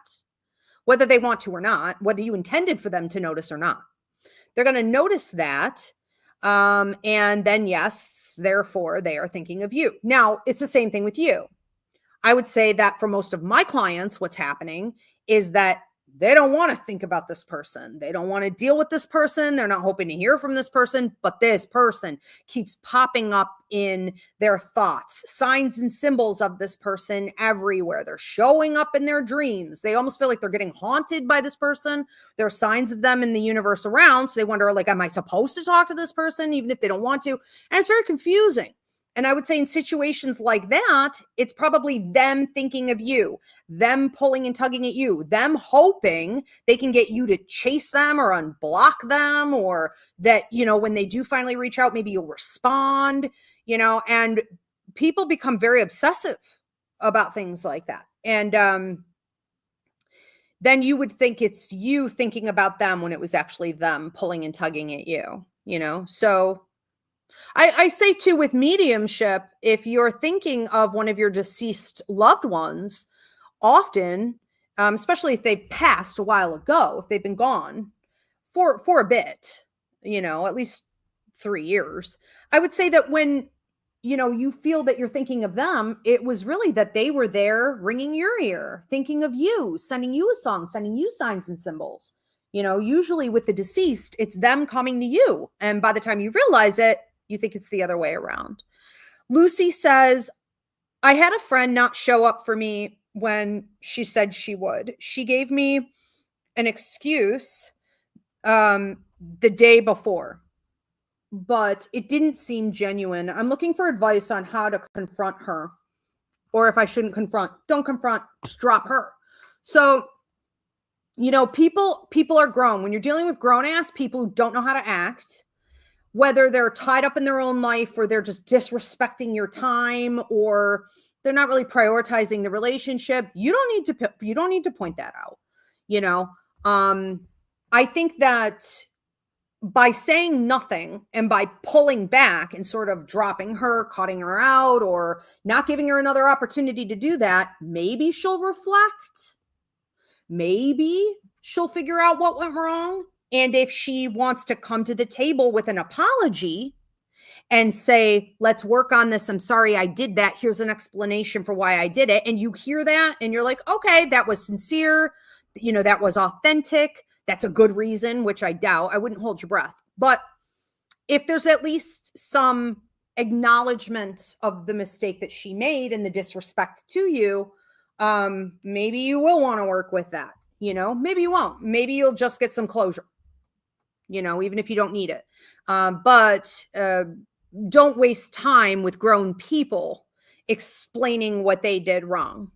Speaker 1: whether they want to or not, whether you intended for them to notice or not. They're going to notice that. And then, yes, therefore, they are thinking of you. Now, it's the same thing with you. I would say that for most of my clients, what's happening is that they don't want to think about this person. They don't want to deal with this person. They're not hoping to hear from this person, but this person keeps popping up in their thoughts, signs and symbols of this person everywhere. They're showing up in their dreams. They almost feel like they're getting haunted by this person. There are signs of them in the universe around. So they wonder, like, am I supposed to talk to this person, even if they don't want to? And it's very confusing. And I would say in situations like that, it's probably them thinking of you, them pulling and tugging at you, them hoping they can get you to chase them or unblock them, or that, when they do finally reach out, maybe you'll respond, and people become very obsessive about things like that. And then you would think it's you thinking about them when it was actually them pulling and tugging at you, So I say too, with mediumship, if you're thinking of one of your deceased loved ones, often, especially if they've passed a while ago, if they've been gone for a bit, at least 3 years, I would say that when, you feel that you're thinking of them, it was really that they were there ringing your ear, thinking of you, sending you a song, sending you signs and symbols. Usually with the deceased, it's them coming to you. And by the time you realize it, you think it's the other way around. Lucy says, I had a friend not show up for me when she said she would. She gave me an excuse the day before, but it didn't seem genuine. I'm looking for advice on how to confront her, or if I shouldn't confront. Don't confront, just drop her. So, people are grown. When you're dealing with grown-ass people who don't know how to act, whether they're tied up in their own life or they're just disrespecting your time or they're not really prioritizing the relationship, you don't need to point that out. I think that by saying nothing and by pulling back and sort of dropping her, cutting her out, or not giving her another opportunity to do that, maybe she'll reflect. Maybe she'll figure out what went wrong. And if she wants to come to the table with an apology and say, let's work on this. I'm sorry I did that. Here's an explanation for why I did it. And you hear that and you're like, okay, that was sincere. That was authentic. That's a good reason, which I doubt. I wouldn't hold your breath. But if there's at least some acknowledgement of the mistake that she made and the disrespect to you, maybe you will want to work with that. Maybe you won't. Maybe you'll just get some closure, even if you don't need it. But don't waste time with grown people explaining what they did wrong.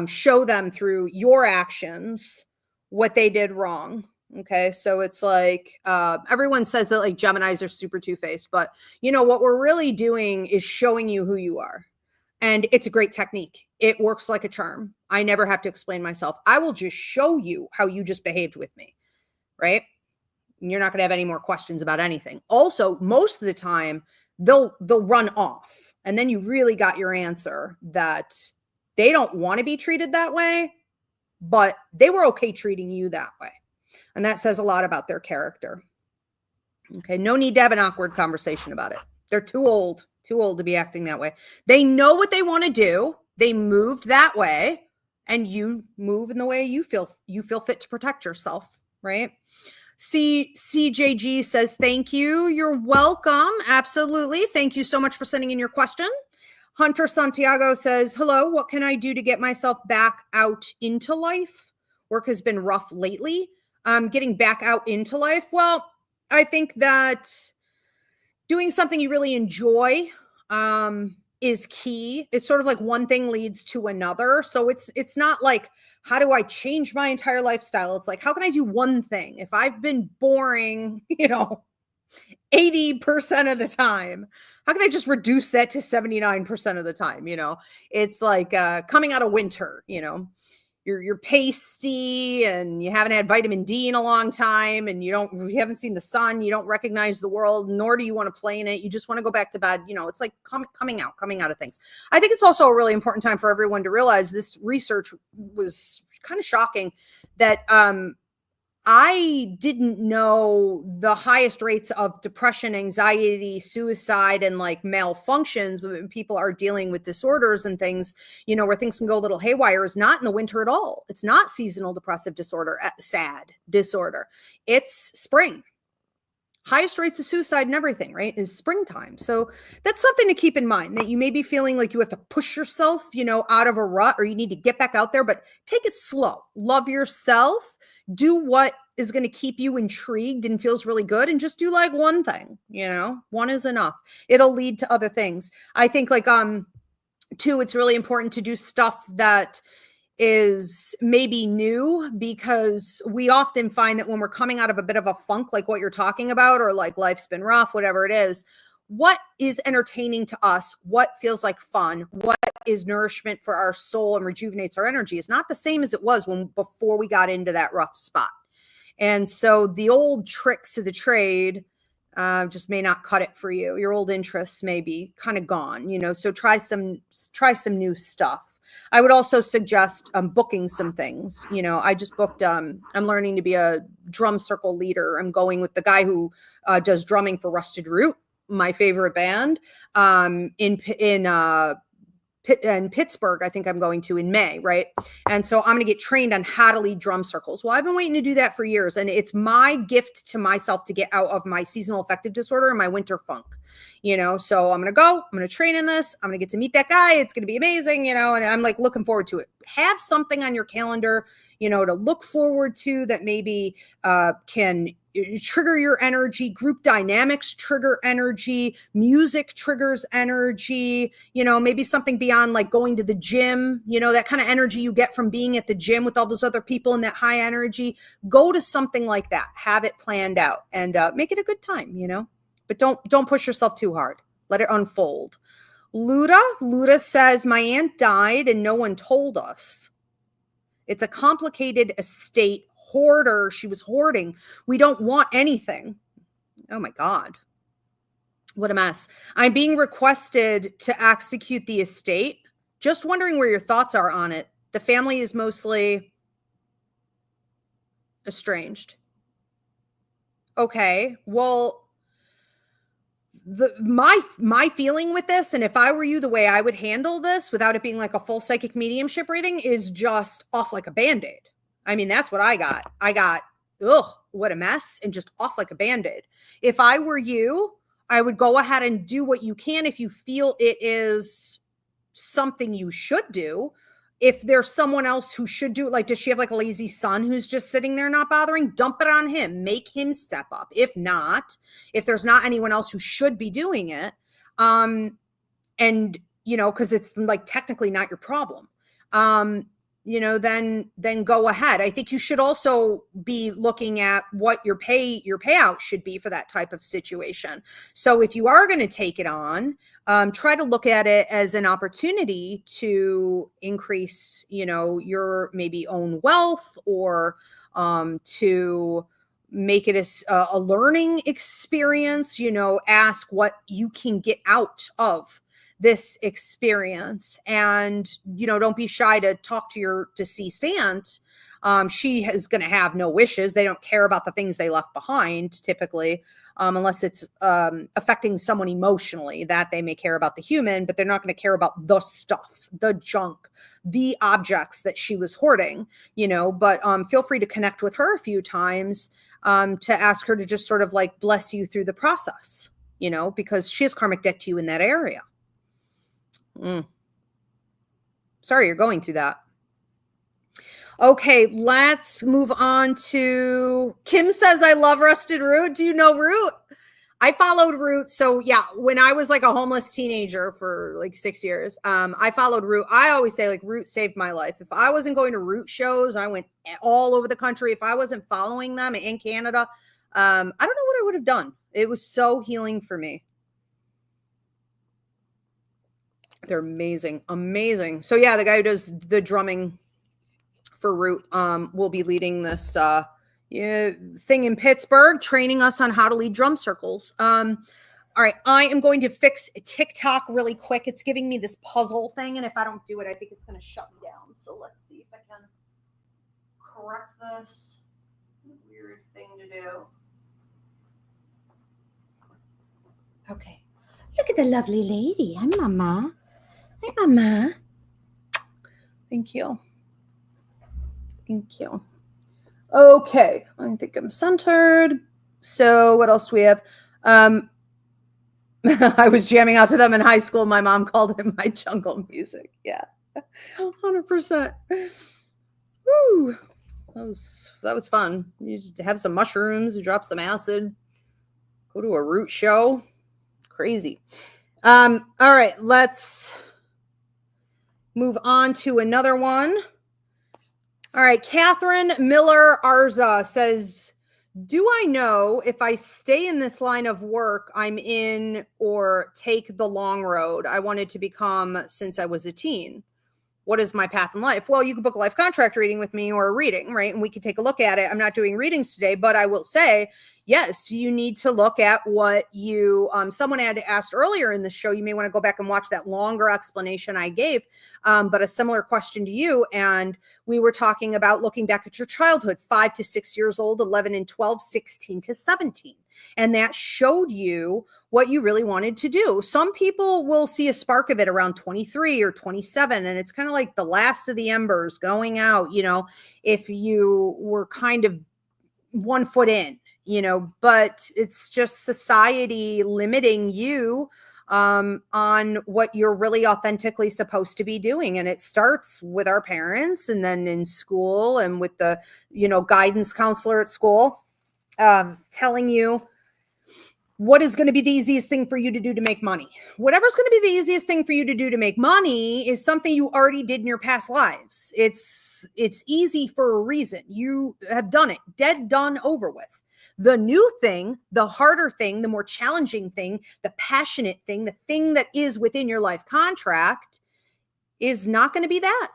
Speaker 1: Show them through your actions what they did wrong. Okay. So it's like, everyone says that like Geminis are super two-faced, but what we're really doing is showing you who you are. And it's a great technique. It works like a charm. I never have to explain myself. I will just show you how you just behaved with me. Right. And you're not going to have any more questions about anything. Also, most of the time they'll run off and then you really got your answer that they don't want to be treated that way, but they were okay treating you that way. And that says a lot about their character. Okay. No need to have an awkward conversation about it. They're too old to be acting that way. They know what they want to do. They moved that way and you move in the way you feel fit to protect yourself. Right. CJG says, thank you. You're welcome. Absolutely. Thank you so much for sending in your question. Hunter Santiago says, hello, what can I do to get myself back out into life? Work has been rough lately. Getting back out into life. Well, I think that doing something you really enjoy is key. It's sort of like one thing leads to another. So it's not like, how do I change my entire lifestyle? It's like, how can I do one thing? If I've been boring, 80% of the time, how can I just reduce that to 79% of the time? It's like coming out of winter, you're pasty and you haven't had vitamin D in a long time and you haven't seen the sun, you don't recognize the world, nor do you want to play in it. You just want to go back to bed. It's like coming out of things. I think it's also a really important time for everyone to realize this research was kind of shocking that I didn't know the highest rates of depression, anxiety, suicide, and like malfunctions when people are dealing with disorders and things, where things can go a little haywire is not in the winter at all. It's not seasonal depressive disorder, sad disorder. It's spring. Highest rates of suicide and everything, right, is springtime. So that's something to keep in mind, that you may be feeling like you have to push yourself, out of a rut, or you need to get back out there, but take it slow. Love yourself. Do what is going to keep you intrigued and feels really good, and just do like one thing, one is enough. It'll lead to other things. I think like, too, it's really important to do stuff that is maybe new, because we often find that when we're coming out of a bit of a funk, like what you're talking about, or like life's been rough, whatever it is, what is entertaining to us, what feels like fun, what is nourishment for our soul and rejuvenates our energy is not the same as it was before we got into that rough spot. And so the old tricks of the trade just may not cut it for you. Your old interests may be kind of gone, so try some new stuff. I would also suggest booking some things. I just booked, I'm learning to be a drum circle leader. I'm going with the guy who does drumming for Rusted Root, my favorite band, in Pittsburgh. I think I'm going to in May, right? And so I'm going to get trained on how to lead drum circles. Well, I've been waiting to do that for years, and it's my gift to myself to get out of my seasonal affective disorder and my winter funk, so I'm going to train in this. I'm going to get to meet that guy. It's going to be amazing, and I'm like looking forward to it. Have something on your calendar, to look forward to that maybe can trigger your energy. Group dynamics trigger energy. Music triggers energy. Maybe something beyond like going to the gym, that kind of energy you get from being at the gym with all those other people in that high energy. Go to something like that. Have it planned out and make it a good time, but don't push yourself too hard. Let it unfold. Luda says, my aunt died and no one told us. It's a complicated estate. Hoarder. She was hoarding. We don't want anything. Oh my God. What a mess. I'm being requested to execute the estate. Just wondering where your thoughts are on it. The family is mostly estranged. Okay, well, my feeling with this, and if I were you, the way I would handle this without it being like a full psychic mediumship reading is just off like a band-aid. I mean, that's what I got. I got, ugh, what a mess, and just off like a band-aid. If I were you, I would go ahead and do what you can if you feel it is something you should do. If there's someone else who should do it, like, does she have like a lazy son who's just sitting there not bothering? Dump it on him, make him step up. If not, if there's not anyone else who should be doing it, and because it's like technically not your problem, then go ahead. I think you should also be looking at what your payout should be for that type of situation. So if you are going to take it on, try to look at it as an opportunity to increase, your maybe own wealth, or to make it a learning experience. Ask what you can get out of this experience, and don't be shy to talk to your deceased aunt. She is going to have no wishes. They don't care about the things they left behind typically, unless it's affecting someone emotionally, that they may care about the human, but they're not going to care about the stuff, the junk, the objects that she was hoarding. But feel free to connect with her a few times, to ask her to just sort of like bless you through the process, because she has karmic debt to you in that area. Sorry you're going through that. Okay, let's move on to Kim says, I love Rusted Root. Do you know Root? I followed Root. So yeah, when I was like a homeless teenager for like 6 years, I followed Root. I always say like Root saved my life. If I wasn't going to Root shows, I went all over the country. If I wasn't following them in Canada, I don't know what I would have done. It was so healing for me. They're amazing. Amazing. So yeah, the guy who does the drumming for Root will be leading this thing in Pittsburgh, training us on how to lead drum circles. All right, I am going to fix TikTok really quick. It's giving me this puzzle thing, and if I don't do it, I think it's going to shut me down. So let's see if I can correct this. Weird thing to do. Okay. Look at the lovely lady. Hi, Mama. Hi, Mama. Thank you. Thank you. Okay, I think I'm centered. So what else do we have? I was jamming out to them in high school. My mom called it my jungle music. Yeah, 100%. Woo, that was fun. You just have some mushrooms, you drop some acid, go to a Root show. Crazy. All right, let's move on to another one. All right, Catherine Miller Arza says, do I know if I stay in this line of work I'm in or take the long road I wanted to become since I was a teen? What is my path in life? Well, you can book a life contract reading with me or a reading, right? And we can take a look at it. I'm not doing readings today, but I will say, yes, you need to look at what you, someone had asked earlier in the show. You may want to go back and watch that longer explanation I gave, but a similar question to you. And we were talking about looking back at your childhood, 5 to 6 years old, 11 and 12, 16 to 17. And that showed you what you really wanted to do. Some people will see a spark of it around 23 or 27. And it's kind of like the last of the embers going out, if you were kind of 1 foot in, but it's just society limiting you on what you're really authentically supposed to be doing. And it starts with our parents, and then in school, and with the, guidance counselor at school, telling you what is going to be the easiest thing for you to do to make money. Whatever's going to be the easiest thing for you to do to make money is something you already did in your past lives. It's easy for a reason. You have done it, dead, done, over with. The new thing, the harder thing, the more challenging thing, the passionate thing, the thing that is within your life contract is not going to be that.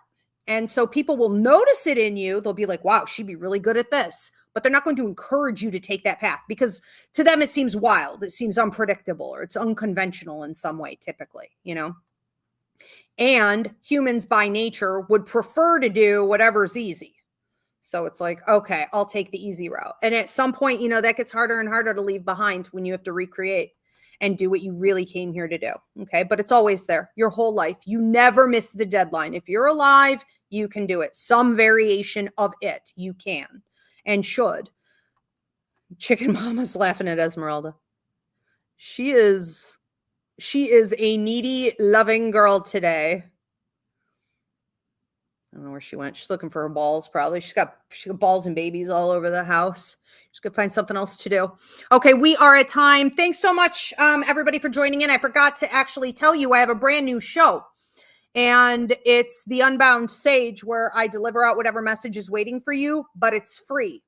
Speaker 1: And so people will notice it in you. They'll be like, wow, she'd be really good at this. But they're not going to encourage you to take that path, because to them it seems wild. It seems unpredictable, or it's unconventional in some way, typically, And humans by nature would prefer to do whatever's easy. So it's like, okay, I'll take the easy route. And at some point, that gets harder and harder to leave behind when you have to recreate and do what you really came here to do. Okay. But it's always there your whole life. You never miss the deadline. If you're alive, you can do it. Some variation of it, you can and should. Chicken Mama's laughing at Esmeralda. She is a needy, loving girl today. I don't know where she went. She's looking for her balls, probably. She's got balls and babies all over the house. She's going to find something else to do. Okay, we are at time. Thanks so much, everybody, for joining in. I forgot to actually tell you I have a brand new show. And it's the Unbound Sage, where I deliver out whatever message is waiting for you, but it's free.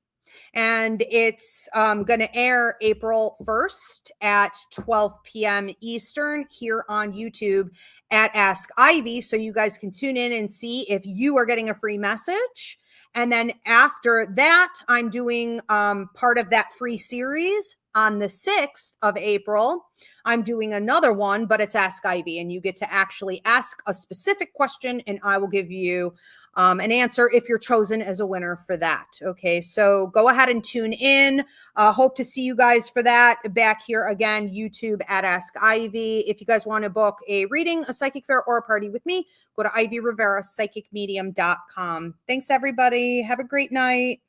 Speaker 1: And it's going to air April 1st at 12 p.m. Eastern here on YouTube at Ask Ivy. So you guys can tune in and see if you are getting a free message. And then after that, I'm doing part of that free series on the 6th of April. I'm doing another one, but it's Ask Ivy. And you get to actually ask a specific question and I will give you an answer if you're chosen as a winner for that. Okay, so go ahead and tune in. Hope to see you guys for that back here again, YouTube at Ask Ivy. If you guys want to book a reading, a psychic fair, or a party with me, go to Ivy Rivera, psychicmedium.com. Thanks, everybody. Have a great night.